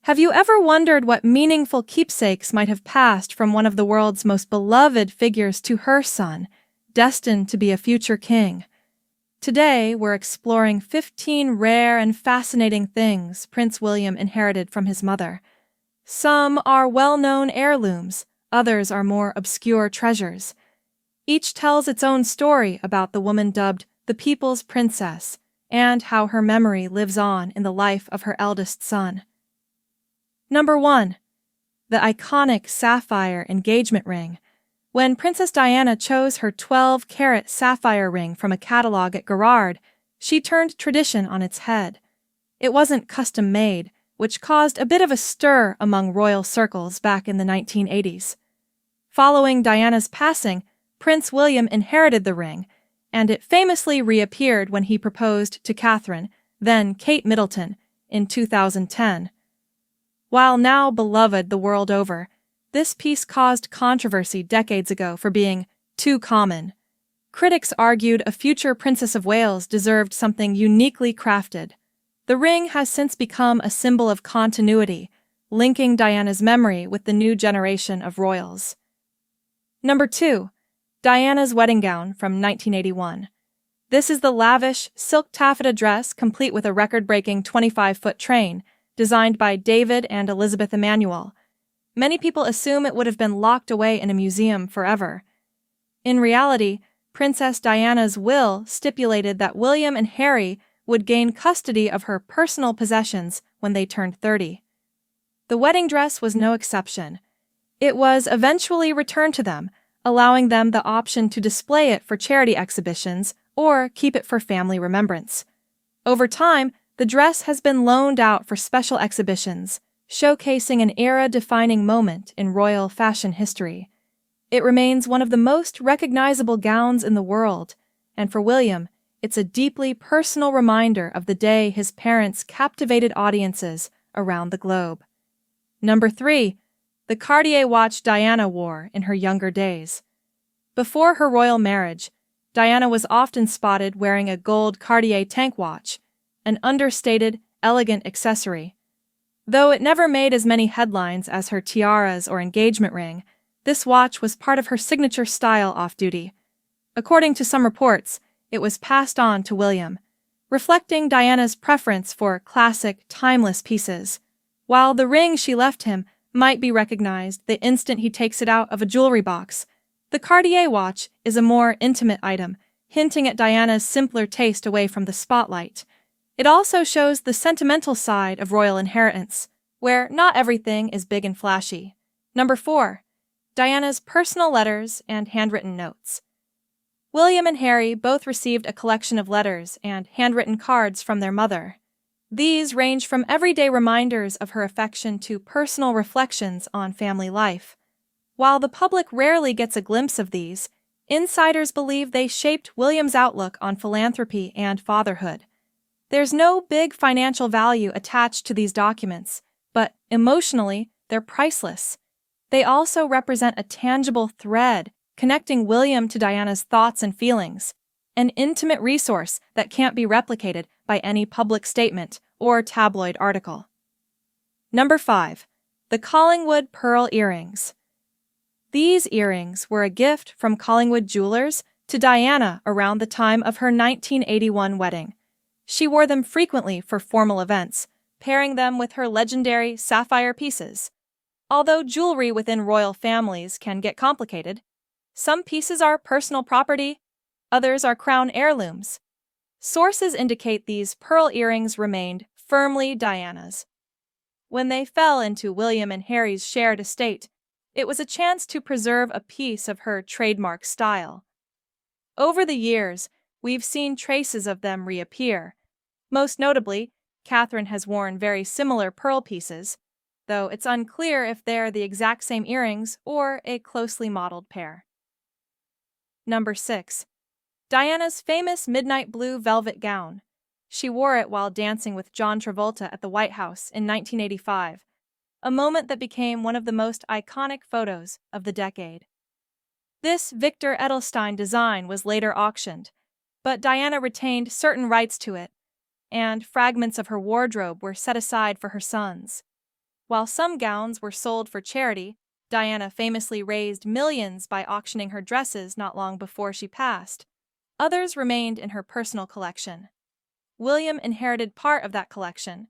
Have you ever wondered what meaningful keepsakes might have passed from one of the world's most beloved figures to her son, destined to be a future king? Today, we're exploring 15 rare and fascinating things Prince William inherited from his mother. Some are well-known heirlooms, others are more obscure treasures. Each tells its own story about the woman dubbed the People's Princess and how her memory lives on in the life of her eldest son. Number 1. The iconic sapphire engagement ring. When Princess Diana chose her 12-carat sapphire ring from a catalog at Garrard, she turned tradition on its head. It wasn't custom-made, which caused a bit of a stir among royal circles back in the 1980s. Following Diana's passing, Prince William inherited the ring, and it famously reappeared when he proposed to Catherine, then Kate Middleton, in 2010. While now beloved the world over, this piece caused controversy decades ago for being too common. Critics argued a future Princess of Wales deserved something uniquely crafted. The ring has since become a symbol of continuity, linking Diana's memory with the new generation of royals. Number 2. Diana's wedding gown from 1981. This is the lavish silk taffeta dress complete with a record-breaking 25-foot train, designed by David and Elizabeth Emanuel. Many people assume it would have been locked away in a museum forever. In reality, Princess Diana's will stipulated that William and Harry would gain custody of her personal possessions when they turned 30. The wedding dress was no exception. It was eventually returned to them, allowing them the option to display it for charity exhibitions or keep it for family remembrance. Over time, the dress has been loaned out for special exhibitions, showcasing an era-defining moment in royal fashion history. It remains one of the most recognizable gowns in the world, and for William, it's a deeply personal reminder of the day his parents captivated audiences around the globe. Number 3. The Cartier watch Diana wore in her younger days. Before her royal marriage, Diana was often spotted wearing a gold Cartier tank watch, an understated, elegant accessory. Though it never made as many headlines as her tiaras or engagement ring, this watch was part of her signature style off-duty. According to some reports, it was passed on to William, reflecting Diana's preference for classic, timeless pieces. While the ring she left him might be recognized the instant he takes it out of a jewelry box, the Cartier watch is a more intimate item, hinting at Diana's simpler taste away from the spotlight. It also shows the sentimental side of royal inheritance, where not everything is big and flashy. Number 4. Diana's personal letters and handwritten notes. William and Harry both received a collection of letters and handwritten cards from their mother. These range from everyday reminders of her affection to personal reflections on family life. While the public rarely gets a glimpse of these, insiders believe they shaped William's outlook on philanthropy and fatherhood. There's no big financial value attached to these documents, but emotionally, they're priceless. They also represent a tangible thread connecting William to Diana's thoughts and feelings, an intimate resource that can't be replicated by any public statement or tabloid article. Number 5. The Collingwood Pearl Earrings. These earrings were a gift from Collingwood Jewelers to Diana around the time of her 1981 wedding. She wore them frequently for formal events, pairing them with her legendary sapphire pieces. Although jewelry within royal families can get complicated, some pieces are personal property, others are crown heirlooms. Sources indicate these pearl earrings remained firmly Diana's. When they fell into William and Harry's shared estate, it was a chance to preserve a piece of her trademark style. Over the years, we've seen traces of them reappear. Most notably, Catherine has worn very similar pearl pieces, though it's unclear if they're the exact same earrings or a closely modeled pair. Number 6. Diana's famous midnight blue velvet gown. She wore it while dancing with John Travolta at the White House in 1985, a moment that became one of the most iconic photos of the decade. This Victor Edelstein design was later auctioned, but Diana retained certain rights to it, and fragments of her wardrobe were set aside for her sons. While some gowns were sold for charity, Diana famously raised millions by auctioning her dresses not long before she passed. Others remained in her personal collection. William inherited part of that collection,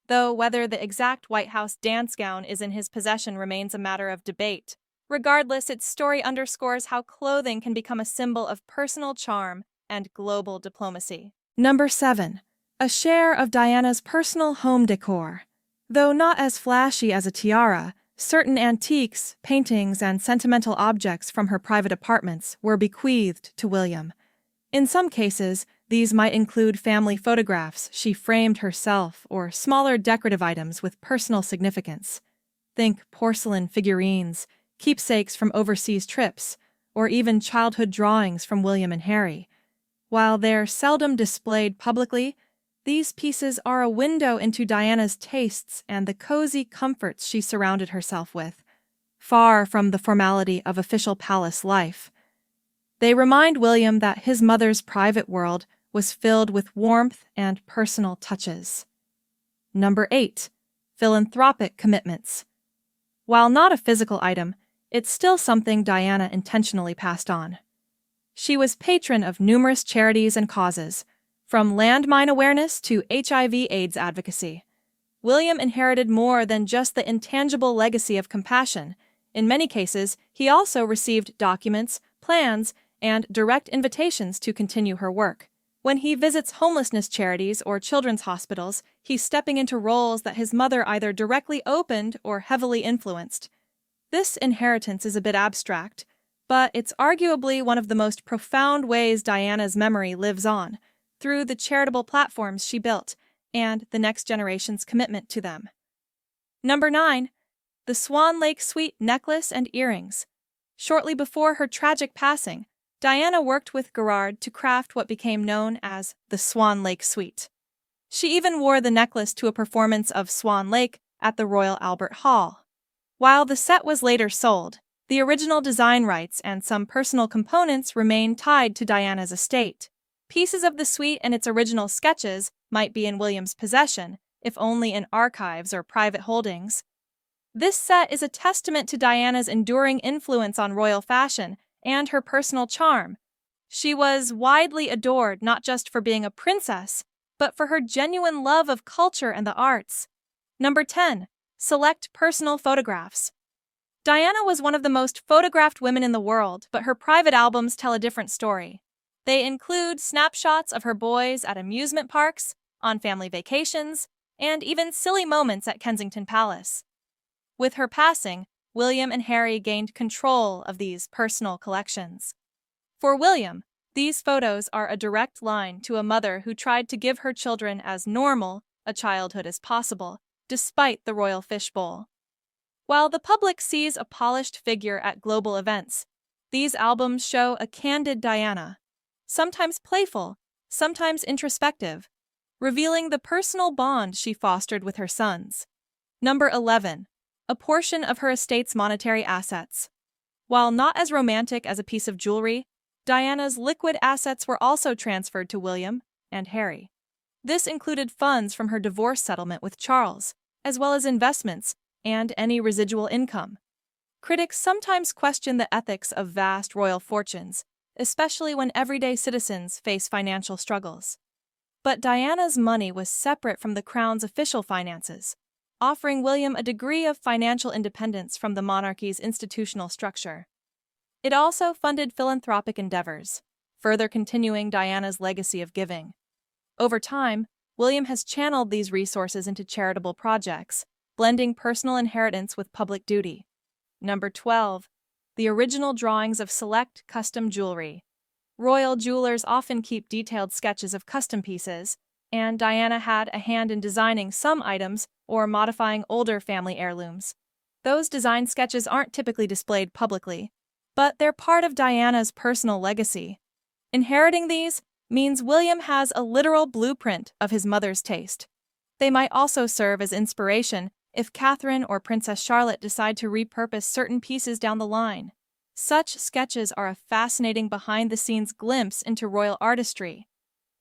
though whether the exact White House dance gown is in his possession remains a matter of debate. Regardless, its story underscores how clothing can become a symbol of personal charm and global diplomacy. Number 7. A share of Diana's personal home decor. Though not as flashy as a tiara, certain antiques, paintings, and sentimental objects from her private apartments were bequeathed to William. In some cases, these might include family photographs she framed herself or smaller decorative items with personal significance. Think porcelain figurines, keepsakes from overseas trips, or even childhood drawings from William and Harry. While they're seldom displayed publicly, these pieces are a window into Diana's tastes and the cozy comforts she surrounded herself with, far from the formality of official palace life. They remind William that his mother's private world was filled with warmth and personal touches. Number 8. Philanthropic commitments. While not a physical item, it's still something Diana intentionally passed on. She was patron of numerous charities and causes, from landmine awareness to HIV/AIDS advocacy. William inherited more than just the intangible legacy of compassion. In many cases, he also received documents, plans, and direct invitations to continue her work. When he visits homelessness charities or children's hospitals, he's stepping into roles that his mother either directly opened or heavily influenced. This inheritance is a bit abstract, but it's arguably one of the most profound ways Diana's memory lives on, through the charitable platforms she built and the next generation's commitment to them. Number 9. The Swan Lake Suite necklace and earrings. Shortly before her tragic passing, Diana worked with Gerard to craft what became known as the Swan Lake Suite. She even wore the necklace to a performance of Swan Lake at the Royal Albert Hall. While the set was later sold, the original design rights and some personal components remain tied to Diana's estate. Pieces of the suite and its original sketches might be in William's possession, if only in archives or private holdings. This set is a testament to Diana's enduring influence on royal fashion and her personal charm. She was widely adored not just for being a princess, but for her genuine love of culture and the arts. Number 10. Select personal photographs. Diana was one of the most photographed women in the world, but her private albums tell a different story. They include snapshots of her boys at amusement parks, on family vacations, and even silly moments at Kensington Palace. With her passing, William and Harry gained control of these personal collections. For William, these photos are a direct line to a mother who tried to give her children as normal a childhood as possible, despite the royal fishbowl. While the public sees a polished figure at global events, these albums show a candid Diana, sometimes playful, sometimes introspective, revealing the personal bond she fostered with her sons. Number 11. A portion of her estate's monetary assets. While not as romantic as a piece of jewelry, Diana's liquid assets were also transferred to William and Harry. This included funds from her divorce settlement with Charles, as well as investments and any residual income. Critics sometimes question the ethics of vast royal fortunes, especially when everyday citizens face financial struggles. But Diana's money was separate from the crown's official finances, offering William a degree of financial independence from the monarchy's institutional structure. It also funded philanthropic endeavors, further continuing Diana's legacy of giving. Over time, William has channeled these resources into charitable projects, blending personal inheritance with public duty. Number 12. The original drawings of select custom jewelry. Royal jewelers often keep detailed sketches of custom pieces, and Diana had a hand in designing some items or modifying older family heirlooms. Those design sketches aren't typically displayed publicly, but they're part of Diana's personal legacy. Inheriting these means William has a literal blueprint of his mother's taste. They might also serve as inspiration if Catherine or Princess Charlotte decide to repurpose certain pieces down the line. Such sketches are a fascinating behind-the-scenes glimpse into royal artistry,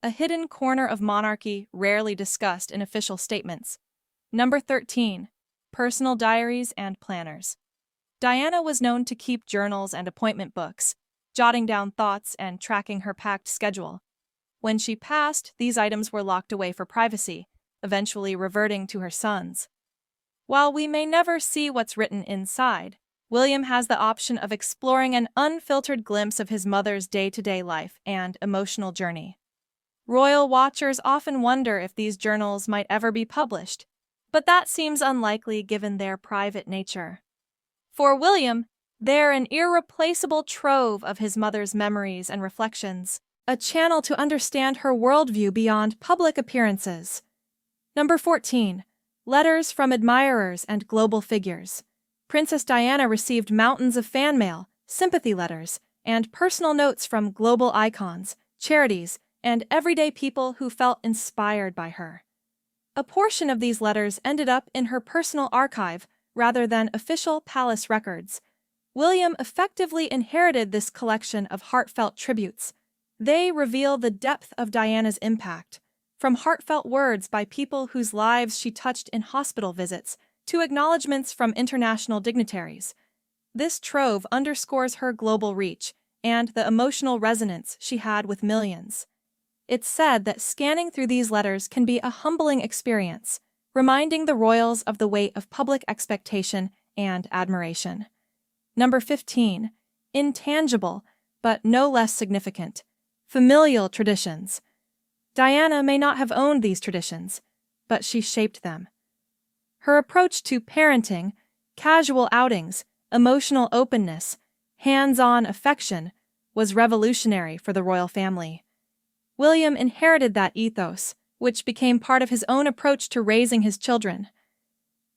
a hidden corner of monarchy rarely discussed in official statements. Number 13. personal diaries and planners. Diana was known to keep journals and appointment books, jotting down thoughts and tracking her packed schedule. When she passed, these items were locked away for privacy, eventually reverting to her sons. While we may never see what's written inside, William has the option of exploring an unfiltered glimpse of his mother's day-to-day life and emotional journey. Royal watchers often wonder if these journals might ever be published, but that seems unlikely given their private nature. For William, they're an irreplaceable trove of his mother's memories and reflections, a channel to understand her worldview beyond public appearances. Number 14. Letters from admirers and global figures. Princess Diana received mountains of fan mail, sympathy letters, and personal notes from global icons, charities, and everyday people who felt inspired by her. A portion of these letters ended up in her personal archive rather than official palace records. William effectively inherited this collection of heartfelt tributes. They reveal the depth of Diana's impact, from heartfelt words by people whose lives she touched in hospital visits to acknowledgments from international dignitaries. This trove underscores her global reach and the emotional resonance she had with millions. It's said that scanning through these letters can be a humbling experience, reminding the royals of the weight of public expectation and admiration. Number 15. Intangible, but no less significant. Familial traditions. Diana may not have owned these traditions, but she shaped them. Her approach to parenting, casual outings, emotional openness, hands-on affection was revolutionary for the royal family. William inherited that ethos, which became part of his own approach to raising his children.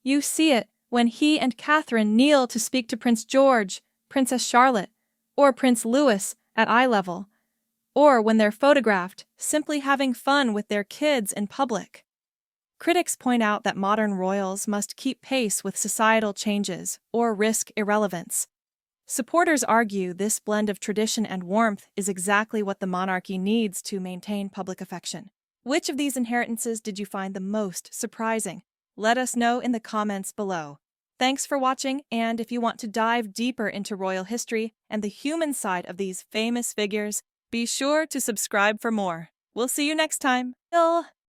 You see it when he and Catherine kneel to speak to Prince George, Princess Charlotte, or Prince Louis at eye level, or when they're photographed simply having fun with their kids in public. Critics point out that modern royals must keep pace with societal changes or risk irrelevance. Supporters argue this blend of tradition and warmth is exactly what the monarchy needs to maintain public affection. Which of these inheritances did you find the most surprising? Let us know in the comments below. Thanks for watching, and if you want to dive deeper into royal history and the human side of these famous figures, be sure to subscribe for more. We'll see you next time. Bye.